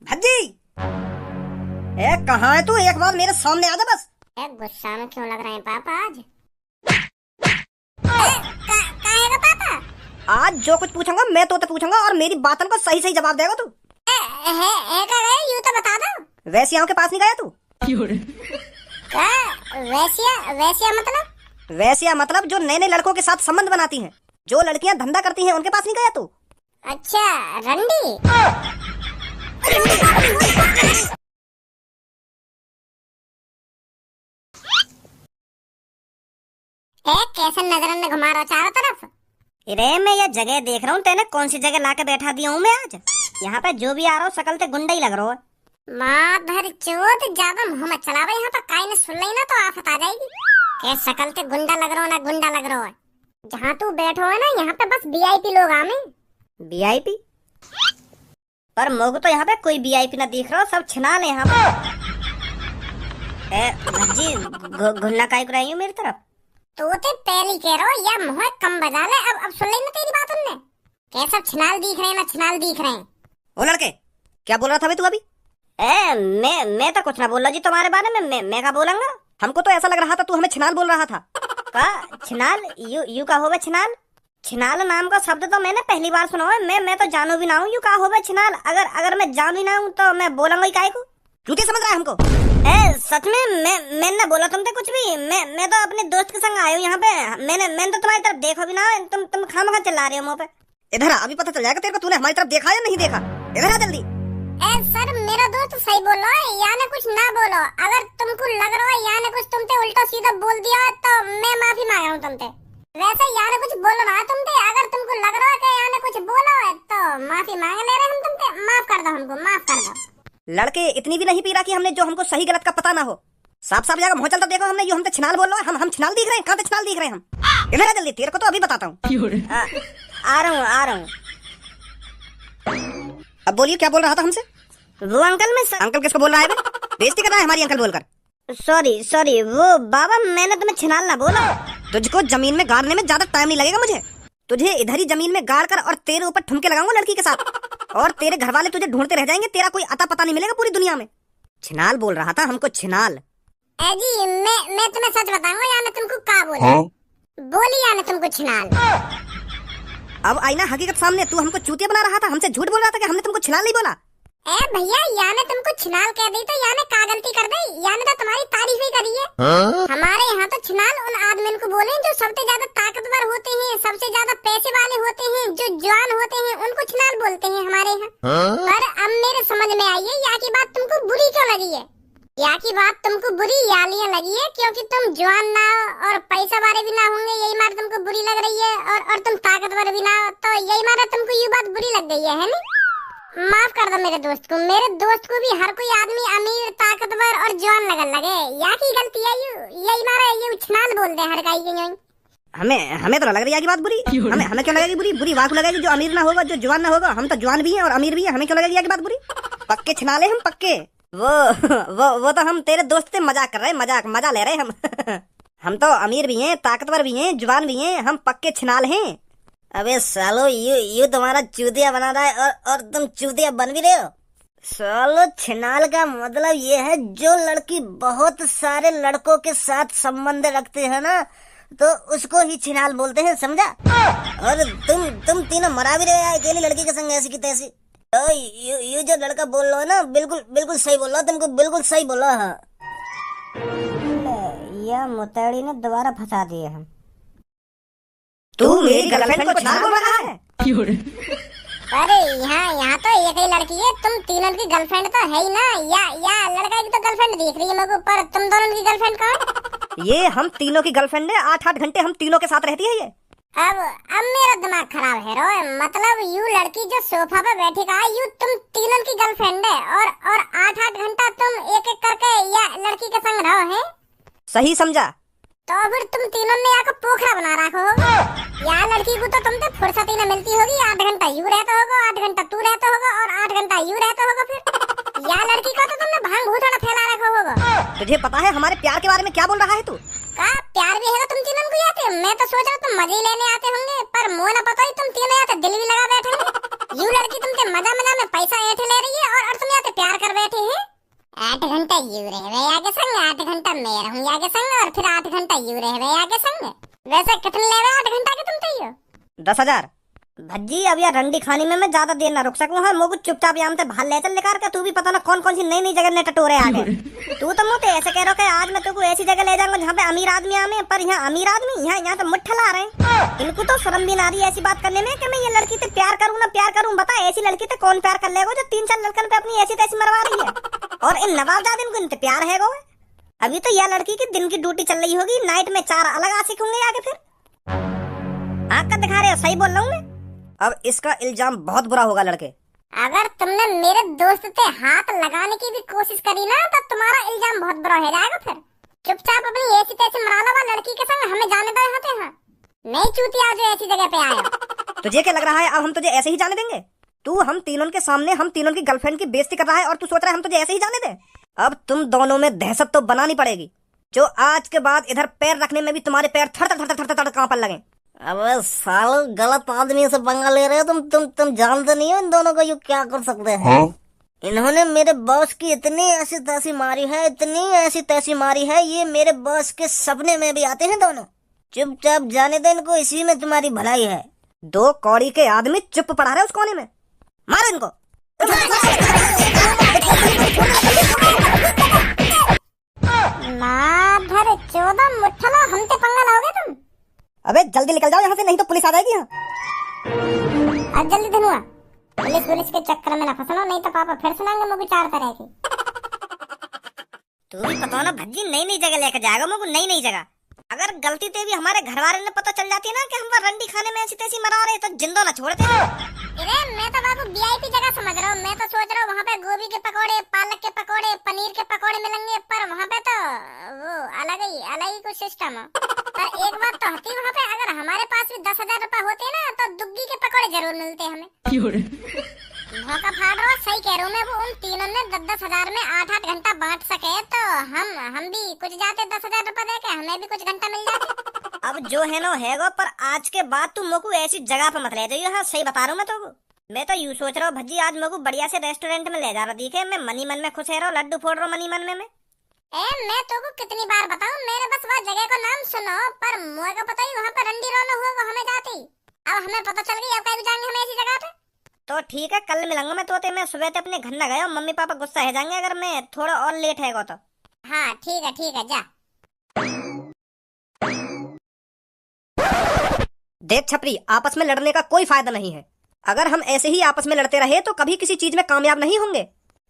भज्जी, ए कहाँ है तू? एक बार मेरे सामने आ जा बस। गुस्सा में क्यों लग रहे हैं पापा आज? काहेगा पापा? आज जो कुछ पूछूंगा मैं तो पूछूंगा और मेरी बातों का सही सही जवाब देगा तू। यूं तो बता दो। वैश्याओं के पास नहीं गया तू? वैश्या वैश्या मतलब? वैश्या मतलब जो नए नए लड़कों के साथ संबंध बनाती हैं, जो लड़कियां धंधा करती हैं, उनके पास नहीं गया तू? अच्छा, रंडी। कैसे नजर में घुमा रहा चारों तरफ? अरे मैं ये जगह देख रहा हूँ, तेने कौन सी जगह लाके बैठा दिया हूँ मैं आज? यहाँ पे जो भी आ रहा हूँ सकल ते गुंडा ही लग रहा है। माधर चोद, ज्यादा मुंह मत चलावे, यहाँ पर काई ने सुन ली ना तो आफत आ जाएगी। क्या सकल ते गुंडा लग रहा हो ना गुंडा लग रहा है। जहाँ तू बैठो है ना, यहाँ पे बस वीआईपी लोग आमे। वीआईपी? पर मोग तो यहाँ पे कोई वीआईपी ना दिख रहा हो, सब छिनाल है यहाँ पे। भज्जी, घुन्ना काई कराई हो मेरी तरफ? तो ते पहली कह रहा हो या मुँह कम बजा ले। अब सुन ली ना तेरी बात उनने। क्या सब छिनाल दिख रहे हैं ना छिनाल दिख रहे हैं? ओ लड़के, क्या बोल रहा था भाई तू अभी? मैं तो कुछ ना बोल रहा जी तुम्हारे बारे में। मैं क्या बोलूंगा? हमको तो ऐसा लग रहा था तू हमें छिनाल बोल रहा था। का छिनाल? यू का होवे छिनाल? छिनाल नाम का शब्द तो मैंने पहली बार सुना है। मैं तो जानू भी ना हूँ यू का होवे छिनाल। अगर मैं जानू ना हूँ तो मैं बोलूंगा ही काहे को? क्यों समझ रहा है हमको? सच में मैं ना बोला तुमसे कुछ भी। मैं तो अपने दोस्त के संग आया हूँ यहाँ पे। मैंने तो तुम्हारी तरफ देखा भी ना। तुम खामखा चिल्ला रहे हो मुँह पे। इधर आ, अभी पता चल जाएगा तेरे को तूने हमारी तरफ देखा या नहीं देखा। इधर आ जल्दी। सर मेरा दोस्त सही बोल रहा है, यानी कुछ ना बोलो। अगर तुमको लग रहा है यानी कुछ तुमसे उल्टा सीधा बोल दिया तो मैं माफी मांग रहा हूँ तुमसे। वैसे यानी कुछ बोल रहा है तुमसे, अगर तुमको लग रहा है कि यानी कुछ बोला है तो माफी मांग ले रहे हम तुमसे। माफ कर दो हमको, माफ कर दो। लड़के इतनी भी नहीं पी रहा कि हमने जो हमको सही गलत का पता ना हो। साफ साफ जगह मुँह चलता देखो हमने, यो हमसे छिनाल बोल रहा है। हम छिनाल दिख रहे हैं? कहाँ से छिनाल दिख रहे हैं हम? इधर आ जल्दी, तेरे को तो अभी बताता हूँ। आ रहा हूँ। अब बोलिए क्या बोल रहा था हमसे? वो अंकल में अंकल किसको बोल रहा है? बेइज्जती कर रहा है हमारी अंकल बोलकर। सॉरी वो बाबा, मैंने तुम्हें छिनाल ना बोला। तुझको जमीन में गाड़ने में ज्यादा टाइम नहीं लगेगा मुझे। तुझे इधर ही जमीन में गाड़ कर और तेरे ऊपर ठुमके लगाऊंगा लड़की के साथ, और तेरे घर वाले तुझे ढूंढते रह जाएंगे। तेरा कोई अता पता नहीं मिलेगा पूरी दुनिया में। छिनाल बोल रहा था हमको, छिनाल। जी मैं तुम्हें सच बताऊंगा, यानी तुमको क्या बोला? बोली यानी तुमको छिनाल। अब आई ना हकीकत सामने। तू हमको चूतिया बना रहा था, हमसे झूठ बोल रहा था कि हमने तुमको छिनाल नहीं बोला। भैया, यानी तुमको छिनाल कह दी तो यानी का गलती कर दी? यानी तो तुम्हारी तारीफ ही करी है। हमारे यहाँ तो छिनाल उन आदमी को बोले जो सबसे ज्यादा ताकतवर होते हैं, सबसे ज्यादा पैसे वाले होते हैं, जो जवान होते हैं, उनको छिनाल बोलते हैं हमारे यहाँ। पर अब मेरे समझ में आई है यहाँ की बात तुमको बुरी क्यों लगी है। यहाँ की बात तुमको बुरी यालियाँ लगी है क्योंकि तुम जवान ना हो और पैसा वाले भी ना होंगे, यही मार तुमको बुरी लग रही है। और तुम ताकतवर भी ना हो तो यही मारा तुमको ये बात बुरी लग गई है नहीं? माफ कर दो मेरे दोस्त को। मेरे दोस्त को भी हर कोई आदमी अमीर, ताकतवर और जवान लगन लगे। यहाँ की गलती है यही मारा ये उछनाल बोल दे हर काई के। हमें तो लग रही है की बात बुरी। हमें क्यों लगेगी बुरी? बुरी वाक लगेगी जो अमीर ना होगा, जो जवान ना होगा। हम तो जवान भी हैं और अमीर भी हैं, हमें क्यों लगेगी की बात बुरी? पक्के छिनाले हम, पक्के। वो तो हम तेरे दोस्त से मजाक कर रहे हैं, मजा ले रहे हैं हम। हम तो अमीर भी हैं, ताकतवर भी हैं, जवान भी हैं, हम पक्के छिनाल हैं। अबे सालो, यू तुम्हारा चूतिया बना रहा है और तुम चूतिया बन भी रहे हो। सालो, छिनाल का मतलब ये है जो लड़की बहुत सारे लड़कों के साथ संबंध रखते हैं ना, तो उसको ही छिनाल बोलते हैं, समझा? और तुम तीनों मरा भी रहे हो अकेली लड़की के संग ऐसी की तैसी। तो यू जो लड़का बोल रहा है ना, बिल्कुल सही बोल रहा है, तुमको बिल्कुल सही बोला है। यह मुतैड़ी ने दोबारा फंसा दिए हम। तू मेरी गर्लफ्रेंड को छिनाल बोल रहा है? अरे यहाँ तो एक ही लड़की है, तुम तीनों की गर्लफ्रेंड तो है ही ना। या लड़का की तो गर्लफ्रेंड दिख रही है मेरे को, पर तुम दोनों की गर्लफ्रेंड कौन? ये हम तीनों की गर्लफ्रेंड है। 8-8 घंटे हम तीनों के साथ रहती है ये। अब मेरा दिमाग खराब है रो। मतलब यू लड़की जो सोफा पे बैठी का यू तुम तीनों की गर्लफ्रेंड है और 8-8 घंटा तुम एक करके या लड़की के संग रहो है? सही समझा? तो फिर तुम तीनों ने यहाँ पोखरा बना रखा होगा। यहाँ लड़की को तो तुमसे फुर्सत ही न मिलती होगी। 8 घंटा यू रहता होगा, 8 घंटा तू रहता होगा और 8 घंटा यू रहता होगा। फिर यहाँ लड़की को तो तुमने भांग भूतड़ा फैला रखा होगा। तुझे पता है हमारे प्यार के बारे में क्या बोल रहा है तू? का प्यार भी है तुम तीनों को आते? मैं तो सोच रहा तुम मजे लेने आते होंगे, पर मुँह न पता ही तुम तीनों यहाँ दिल भी लगा बैठे। यू लड़की तुमसे मजा में पैसा ऐठे ले रही है और तुम यहाँ 8 घंटा यू रहे आगे संग, 8 घंटा मैं रहूं आगे संग, और फिर 8 घंटा यू रहे आगे संग। वैसे कितने ले 8 घंटा के तुम चाहिए? 10,000। भज्जी अब यार रंडी खाने में मैं ज्यादा देर ना रुक सकूं। हाँ मोगु चुपचाप यहाँ से भाल ले चल लेकर के। तू भी पता ना कौन कौन सी नई नई जगह ने टटोरे आ गए। तू तो मुझे ऐसे कह रहा है आज मैं तुमको ऐसी जगह ले जाऊंगा जहाँ पे अमीर आदमी आवे, पर यहाँ अमीर आदमी यहाँ तो मुट्ठा ला रहे हैं। इनको तो शर्म भी ना रही ऐसी बात करने में कि मैं ये लड़की से प्यार करूँ ना प्यार करूँ। बता ऐसी लड़की से कौन प्यार कर लेगा जो 3-4 लड़कन पे अपनी ऐसी तैसी मरवा रही है। और इन नवाबजाद इनको इनसे प्यार है गो। अभी तो यह लड़की की दिन की ड्यूटी चल रही होगी, नाइट में 4 अलग आशिक होंगे आगे। फिर आँख का दिखा रहे हो? सही बोल रहा हूँ मैं? अब इसका इल्जाम बहुत बुरा होगा लड़के। अगर तुमने मेरे दोस्त से हाथ लगाने की भी कोशिश करी ना तो तुम्हारा इल्जाम बहुत बुरा हो जाएगा। फिर चुपचाप अपनी ऐसी तैसी मराला वाला लड़की के संग हमें जाने दो यहाँ से। हाँ नहीं चूतिया जो ऐसी जगह पे आए। तुझे क्या लग रहा है अब हम तुझे ऐसे ही जाने देंगे? तू हम तीनों के सामने हम तीनों की गर्लफ्रेंड की बेइज्जती कर रहा है और तू सोच रहा है हम तुझे ऐसे ही जाने दें? अब तुम दोनों में दहशत तो बनानी पड़ेगी, जो आज के बाद इधर पैर रखने में भी तुम्हारे पैर थड़ थड़ थड़ थड़ थड़ कांपने लगे। अबे सालो गलत आदमी से पंगा ले रहे हो तुम जानते नहीं हो इन दोनों को ये क्या कर सकते हैं। इन्होंने मेरे बॉस की इतनी ऐसी तैसी मारी है, इतनी ऐसी तैसी मारी है, ये मेरे बॉस के सपने में भी आते हैं दोनों। चुपचाप जाने दे इनको, इसी में तुम्हारी भलाई है। 2 कौड़ी के आदमी चुप पड़ा रहे उस कोने में। मार इनको। माधर 14 मुठ्ठला हमसे पंगा लाओगे तुम? अबे जल्दी निकल जाओ यहाँ से, नहीं तो पुलिस आ जाएगी यहाँ। अब जल्दी धनुआ, पुलिस के चक्कर में ना फंसना, नहीं तो पापा फिर सुनाएंगे मुझे 4 तरह की। तू भी पता ना भज्जी नई नई जगह लेकर जाएगा मुझे, नई नई जगह। अगर गलती से भी हमारे घर वाले ने पता चल जाती है ना कि हम रंडी खाने में ऐसी तैसी मरा रहे तो जिंदा ना छोड़ते। अरे मैं तो बाबू वीआईपी जगह समझ रहा हूँ। मैं तो सोच रहा हूँ वहाँ पे गोभी के पकौड़े, पालक के पकौड़े, पनीर के पकौड़े मिलेंगे, पर वहाँ पे तो वो अलग ही कुछ सिस्टम है। पर एक बात तो होती वहाँ पे, अगर हमारे पास भी 10,000 रुपए होते ना तो दुग्गी के पकौड़े जरूर मिलते हमें। मौका फाड़ रहा, सही कह रहा हूँ मैं। वो उन तीनों ने 10-10 हजार में 8-8 घंटा बांट सके तो हम भी कुछ जाते 10,000 रुपए देके, हमें भी कुछ घंटा मिल जाते। अब जो है ना हैगो, पर आज के बाद तू मोकू ऐसी जगह पे मत ले जाइए। हाँ सही बता रहा हूँ मैं तो। मैं तो यूँ सोच रहा हूँ भज्जी आज मोकू बढ़िया से रेस्टोरेंट में ले जा रहा दिखे, मैं मनी मन में खुश रहा हूँ, लड्डू फोड़ रहा हूँ मनी मन में। मैं तो को कितनी बार बताऊं, मेरे बस वह जगह को नाम सुनो, पर मुझे को पता ही वहाँ पर रंडी रोना हुआ वो हमें जाती। अब हमें पता चल गई, अब कहीं जाएंगे हम ऐसी जगह पे। तो ठीक है कल मिलूंगा मैं तोते। मैं सुबह से अपने घर न गया, मम्मी पापा गुस्सा हो जाएंगे अगर मैं थोड़ा और लेट है तो। हाँ ठीक है जा। देख छपरी, आपस में लड़ने का कोई फायदा नहीं है। अगर हम ऐसे ही आपस में लड़ते रहे तो कभी किसी चीज में कामयाब नहीं होंगे।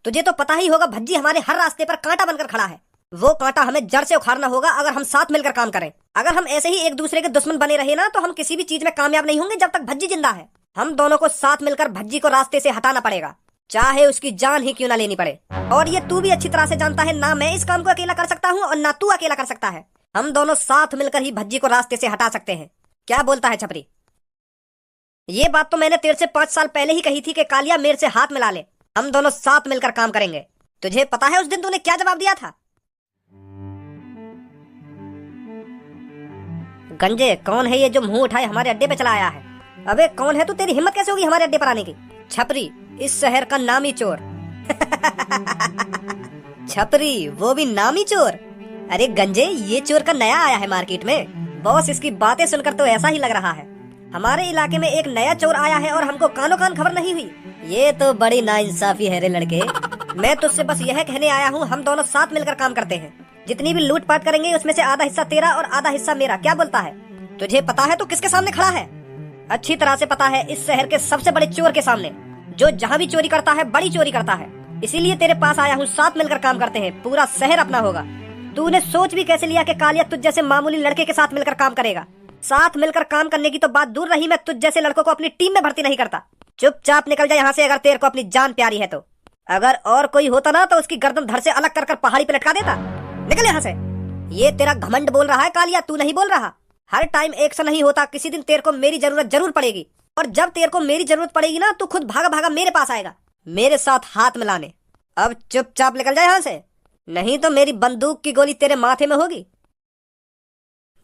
तुझे तो पता ही होगा भज्जी हमारे हर रास्ते पर कांटा बनकर खड़ा है। वो कांटा हमें जड़ से उखाड़ना होगा अगर हम साथ मिलकर काम करें। अगर हम ऐसे ही एक दूसरे के दुश्मन बने रहे ना तो हम किसी भी चीज में कामयाब नहीं होंगे जब तक भज्जी जिंदा है। हम दोनों को साथ मिलकर भज्जी को रास्ते से हटाना पड़ेगा, चाहे उसकी जान ही क्यों ना लेनी पड़े। और ये तू भी अच्छी तरह से जानता है, ना मैं इस काम को अकेला कर सकता हूँ और ना तू अकेला कर सकता है। हम दोनों साथ मिलकर ही भज्जी को रास्ते से हटा सकते हैं। क्या बोलता है छपरी? ये बात तो मैंने तेरे से 5 साल पहले ही कही थी कि कालिया मेरे से हाथ मिला ले, हम दोनों साथ मिलकर काम करेंगे। तुझे पता है उस दिन तूने क्या जवाब दिया था? गंजे कौन है ये जो मुंह उठाए हमारे अड्डे पे चला आया है? अबे कौन है तू? तेरी हिम्मत कैसे होगी हमारे अड्डे पर आने की? छपरी, इस शहर का नामी चोर। छपरी, वो भी नामी चोर? अरे गंजे, ये चोर का नया आया है मार्केट में। बॉस इसकी बातें सुनकर तो ऐसा ही लग रहा है हमारे इलाके में एक नया चोर आया है और हमको कानो कान खबर नहीं हुई। ये तो बड़ी नाइंसाफी है रे लड़के। मैं तुझसे बस यह कहने आया हूँ, हम दोनों साथ मिलकर काम करते हैं। जितनी भी लूटपाट करेंगे उसमें से आधा हिस्सा तेरा और आधा हिस्सा मेरा। क्या बोलता है? तुझे पता है तू किसके सामने खड़ा है? अच्छी तरह से पता है, इस शहर के सबसे बड़े चोर के सामने, जो जहाँ भी चोरी करता है बड़ी चोरी करता है। इसीलिए तेरे पास आया हूँ, साथ मिलकर काम करते हैं, पूरा शहर अपना होगा। तूने सोच भी कैसे लिया कि कालिया तुझ जैसे मामूली लड़के के साथ मिलकर काम करेगा? साथ मिलकर काम करने की तो बात दूर रही, मैं तुझ जैसे लड़कों को अपनी टीम में भर्ती नहीं करता। चुपचाप निकल जा यहाँ से अगर तेरे को अपनी जान प्यारी है तो। अगर और कोई होता ना तो उसकी गर्दन धड़ से अलग कर पहाड़ी पे लटका देता। निकल यहाँ से। ये तेरा घमंड बोल रहा है कालिया, तू नहीं बोल रहा। हर टाइम एक सा नहीं होता, किसी दिन तेरे को मेरी जरूरत जरूर पड़ेगी। और जब तेरे को मेरी जरूरत पड़ेगी ना तू खुद भागा भागा मेरे पास आएगा, मेरे साथ हाथ मिलाने। अब चुपचाप निकल जा यहाँ से, नहीं तो मेरी बंदूक की गोली तेरे माथे में होगी।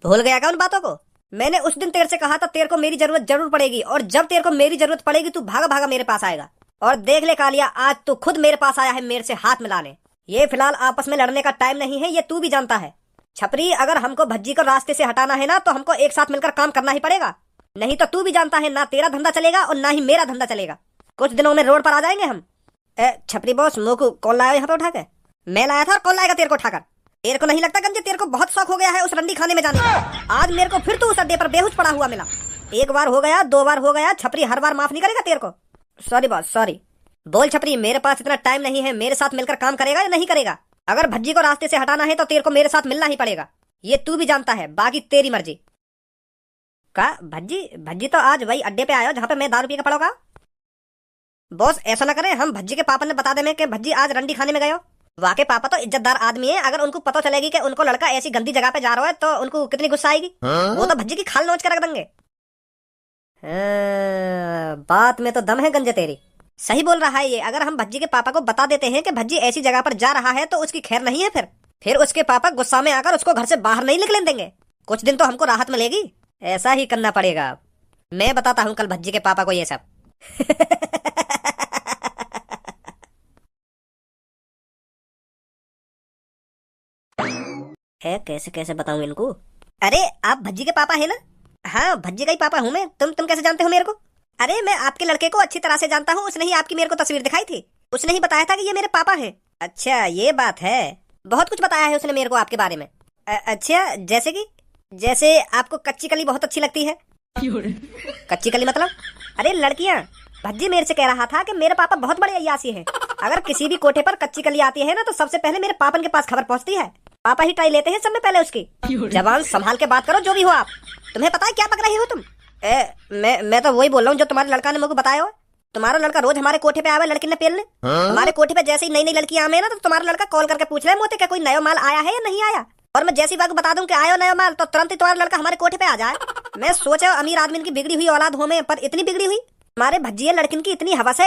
भूल गया क्या उन बातों को? मैंने उस दिन तेरे से कहा था तेरे को मेरी जरूरत जरूर पड़ेगी, और जब तेरे को मेरी जरूरत पड़ेगी तू भागा भागा मेरे पास आएगा। और देख ले कालिया, आज तू खुद मेरे पास आया है मेरे से हाथ मिलाने। ये फिलहाल आपस में लड़ने का टाइम नहीं है, ये तू भी जानता है। छपरी, अगर हमको भज्जी को रास्ते से हटाना है ना तो हमको एक साथ मिलकर काम करना ही पड़ेगा, नहीं तो तू भी जानता है ना तेरा धंधा चलेगा और ना ही मेरा धंधा चलेगा। कुछ दिनों में रोड पर आ जाएंगे हम। छपरी बॉस, मोकू कौन लाया यहाँ पे उठा के? मैं लाया था, और कौन लाएगा तेरे को उठाकर? तेरे को नहीं लगता गंजे तेरे को बहुत शौक हो गया है उस रंडी खाने में जाने का? आज मेरे को फिर तू उस अड्डे पर बेहोश पड़ा हुआ मिला। एक बार हो गया, 2 बार हो गया, छपरी हर बार माफ नहीं करेगा तेरे को। Sorry boss, sorry. बोल छपरी, मेरे पास इतना टाइम नहीं है, मेरे साथ मिलकर काम करेगा या नहीं करेगा? अगर भज्जी को रास्ते से हटाना है तो तेरे को मेरे साथ मिलना ही पड़ेगा, ये तू भी जानता है, बाकी तेरी मर्जी। का भज्जी तो आज वही अड्डे पे आया जहाँ पे मैं दारू पी के पड़ा होगा। बॉस ऐसा ना करें, हम भज्जी के पापा ने बता दें कि भज्जी आज रंडी खाने में गए हो। वाकई पापा तो इज्जतदार आदमी है, अगर उनको पता चलेगी कि उनको लड़का ऐसी गंदी जगह पे जा रहा है तो उनको कितनी गुस्सा आएगी। वो तो भज्जी की खाल नोच कर रख देंगे। बात में तो दम है गंजे तेरी, सही बोल रहा है ये। अगर हम भज्जी के पापा को बता देते हैं कि भज्जी ऐसी जगह पर जा रहा है तो उसकी खैर नहीं है, फिर उसके पापा गुस्सा में आकर उसको घर से बाहर नहीं निकलने देंगे। कुछ दिन तो हमको राहत मिलेगी, ऐसा ही करना पड़ेगा। मैं बताता हूँ कल भज्जी के पापा को ये सब। है कैसे कैसे बताऊं इनको? अरे आप भज्जी के पापा है ना? हाँ, भज्जी का ही पापा हूँ मैं। तुम कैसे जानते हो मेरे को? अरे मैं आपके लड़के को अच्छी तरह से जानता हूँ, उसने ही आपकी मेरे को तस्वीर दिखाई थी, उसने ही बताया था कि ये मेरे पापा हैं। अच्छा ये बात है, बहुत कुछ बताया है उसने मेरे को आपके बारे में। अच्छा जैसे आपको कच्ची कली बहुत अच्छी लगती है। कच्ची कली मतलब? अरे लड़कियां, भज्जी मेरे से कह रहा था कि मेरे पापा बहुत बड़े अय्यासी हैं, अगर किसी भी कोठे पर कच्ची कली आती है ना तो सबसे पहले मेरे पापन के पास खबर पहुंचती है, पापा ही ट्राई लेते हैं सब में पहले उसकी। जबान संभाल के बात करो, जो भी हो आप। तुम्हें पता है क्या पक रहे हो तुम? मैं तो वही बोल रहा हूँ जो तुम्हारे लड़का ने मुझे बताया हो। तुम्हारा लड़का रोज हमारे कोठे पे आवे लड़की ने पेलने। हमारे कोठे पे जैसे ही नई नई लड़कियां आवे ना तो तुम्हारा लड़का कॉल करके पूछ रहे मोते क्या कोई नया माल आया है या नहीं आया, और मैं जैसी बात बता दूं कि आयो नया माल तो तुरंत ही तुम्हारा लड़का हमारे कोठे पे आ जाए। मैं सोचा अमीर आदमी की बिगड़ी हुई औलाद हो में, पर इतनी बिगड़ी हुई हमारे भज्जी लड़किन की इतनी हवस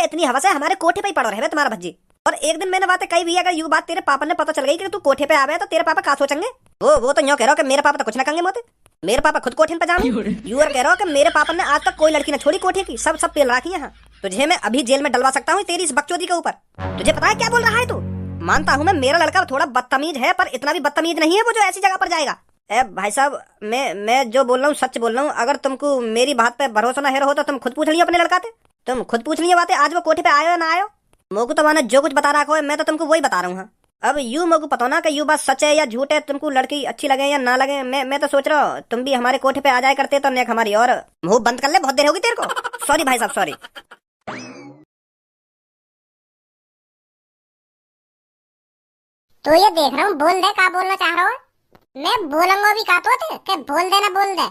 है हमारे कोठे पे ही पड़ो रहे तुम्हारा भज्जी। और एक दिन मैंने बातें कही भी, अगर यू बात तेरे पापा ने पता चल गई कि तू कोठे पे आवे तो तेरे पापा क्या सोचेंगे? वो तो यूं कह रहा हो कि मेरे पापा तो कुछ ना कहेंगे मोते, मेरे पापा खुद कोठे पे जाए। यू कह रहा हो कि मेरे पापा ने आज तक कोई लड़की ना छोड़ी कोठे की, सब पेल रखी यहाँ। तुझे मैं अभी जेल में डलवा सकता हूँ तेरी इस बकचोदी के ऊपर। तुझे पता है क्या बोल रहा है तू? मानता हूँ मैं मेरा लड़का थोड़ा बदतमीज है, पर इतना भी बदतमीज नहीं है वो जो ऐसी जगह पर जाएगा। भाई साहब, मैं जो बोल रहा हूँ सच बोल रहा हूँ। अगर तुमको मेरी बात पे भरोसा न हो तो तुम खुद पूछ लियो अपने लड़का से, तुम खुद पूछ लियो बातें, आज वो कोठे पे आयो या ना आयो। मोको तो मैंने जो कुछ बता रखा है मैं तो तुमको वही बता रहा हूँ। अब यू मोको पता ना कि यू बात सच है या झूठ है, तुमको लड़की अच्छी लगे या ना लगे। मैं तो सोच रहा हूँ तुम भी हमारे कोठे पे आ जाए करते तो नेक हमारी और मुंह बंद कर ले, बहुत देर होगी तेरे को। सॉरी भाई साहब, सॉरी। तो ये देख रहा हूँ, बोल दे क्या बोलना चाह रहा हो। मैं बोलूंगा भी का तो थे, बोल देना बोल दे।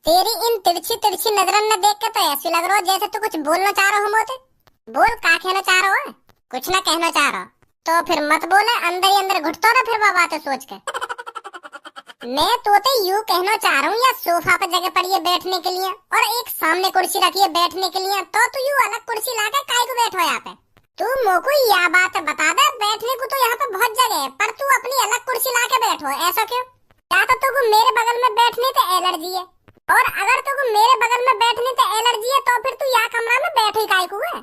तेरी इन तिरछी तिरछी नजरन ने देख के तो ऐसी लग रहा हो जैसे तू कुछ बोलना चाह रहा हो मोते। बोल का कहना चाह रहा हो? कुछ ना कहना चाह रहा तो फिर मत बोले, अंदर ही अंदर घुटतो ना फिर बातें सोच के। मैं तोते यूं कहना चाह रहा हूँ, या सोफा पे जगह पड़ी है बैठने के लिए और एक सामने कुर्सी रखी है बैठने के लिए, तो तू यूं अलग कुर्सी लाके काहे को बैठो यहाँ पे? तू मोको यह बात बता दे, बैठने को तो यहाँ पे बहुत जगह है, पर तू अपनी अलग कुर्सी लाके बैठो, ऐसा क्यों? या तो तुमको मेरे बगल में बैठने से एलर्जी है, और अगर तुमको मेरे बगल में बैठने से एलर्जी है तो फिर तू यहाँ कमरा में बैठे काहे को है?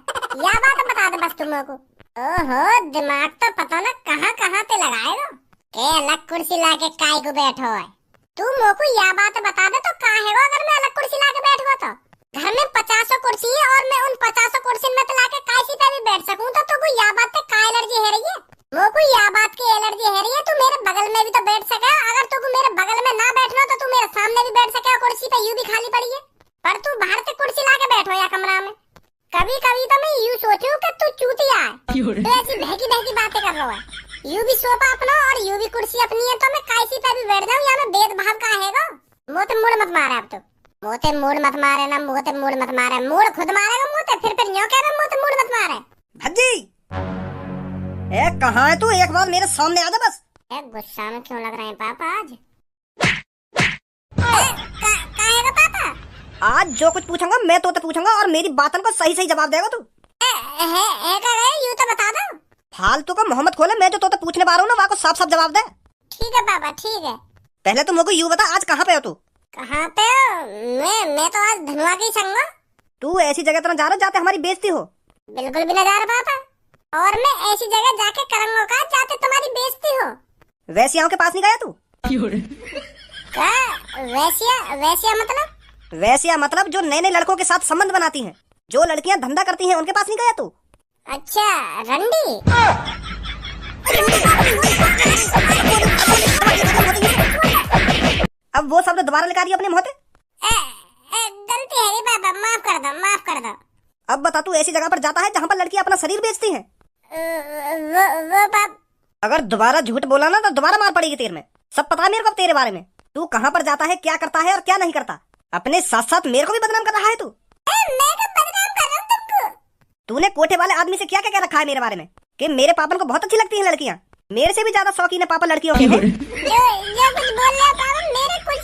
यह बात बता दे बस तुम को। ओहो, दिमाग तो पता ना कहाँ कहाँ पे लगाएगा के अलग कुर्सी लाके काहे को बैठो है। तू मोको यह बात बता दे तो कहाँ है वो, अगर मैं अलग कुर्सी लाके बैठूँ तो? घर में 50 कुर्सी है और मैं उन 50 कुर्सी में तो लाके काशी पे भी बैठ सकूं, तो तुमको यह बात पे का एलर्जी है रही है? मोको यह बात की एलर्जी है रही है, तू मेरे बगल में भी तो बैठ सके। अगर तुमको मेरे बगल में ना बैठना तो तू मेरे सामने भी बैठ सके, कुर्सी पे यूं भी खाली पड़ी है, पर तू बाहर से कुर्सी लाके बैठो या कमरा में। कभी कभी तो मैं यूं सोचूं कि तू चूतिया है, तो ऐसी बहकी बहकी बातें कर रहा है। यूं भी सोफा अपना और यूं भी कुर्सी अपनी है, तो मैं काशी पे भी बैठ जाऊं, या मैं भेदभाव का हैगा? मोते मूड मत मारे अब तो, मोते मूड मत मारे ना, मोते मूड मत मारे, मूड खुद मारेगा मोते, फिर न्यों कह रहा मोते मूड मत मारे। भज्जी कहाँ है तू? एक बार मेरे सामने आ जा बस। गुस्सा में क्यों लग रहे हैं पापा आज? कहेगा पापा? आज जो कुछ पूछूंगा मैं तो पूछूंगा और मेरी बातों को सही सही जवाब देगा तू। यूं तो बता दो। फालतू का मोहम्मद खोले, मैं जो तो पूछने पा रहा हूँ ना वहाँ को साफ साफ जवाब दे। ठीक है पापा, ठीक है। पहले तुम मुझे यूं बता, आज कहाँ पे हो तू? कहाँ पे? मैं तो आज धनवा के ही संग। तू ऐसी जगह तरह जा रहा जाते हमारी बेइज्जती हो। बिल्कुल भी न जा रहा पापा, और मैं ऐसी जगह जाके करूंगा का जाते तुम्हारी बेइज्जती हो। वैश्याओं के पास नहीं गया तू? क्या वैश्या वैश्या मतलब? वैश्या मतलब जो नए नए लड़कों के साथ संबंध बनाती हैं, जो लड़कियां धंधा करती हैं, उनके पास नहीं गया तू? अच्छा रंडी। अब वो शब्द दोबारा निकालिए अपने मुंह से। गलती है रे बाबा, माफ कर दो माफ कर दो। अब बता, तू ऐसी जगह पर जाता है जहाँ पर लड़कियां अपना शरीर बेचती हैं? वो बाप। अगर दोबारा झूठ बोला ना तो दोबारा मार पड़ेगी तेरे में। सब पता है मेरे को अब तेरे बारे में। तू कहाँ पर जाता है, क्या करता है और क्या नहीं करता। अपने साथ साथ मेरे को भी बदनाम कर रहा है तू। मैं तो बदनाम कर रहा हूँ तुमको। तूने कोठे वाले आदमी से क्या क्या कह रखा है मेरे बारे में कि मेरे पापन को बहुत अच्छी लगती हैं लड़कियां। मेरे से भी ज्यादा शौकीन है पापा लड़कियों के। जो कुछ बोल रहा पापा मेरे कुछ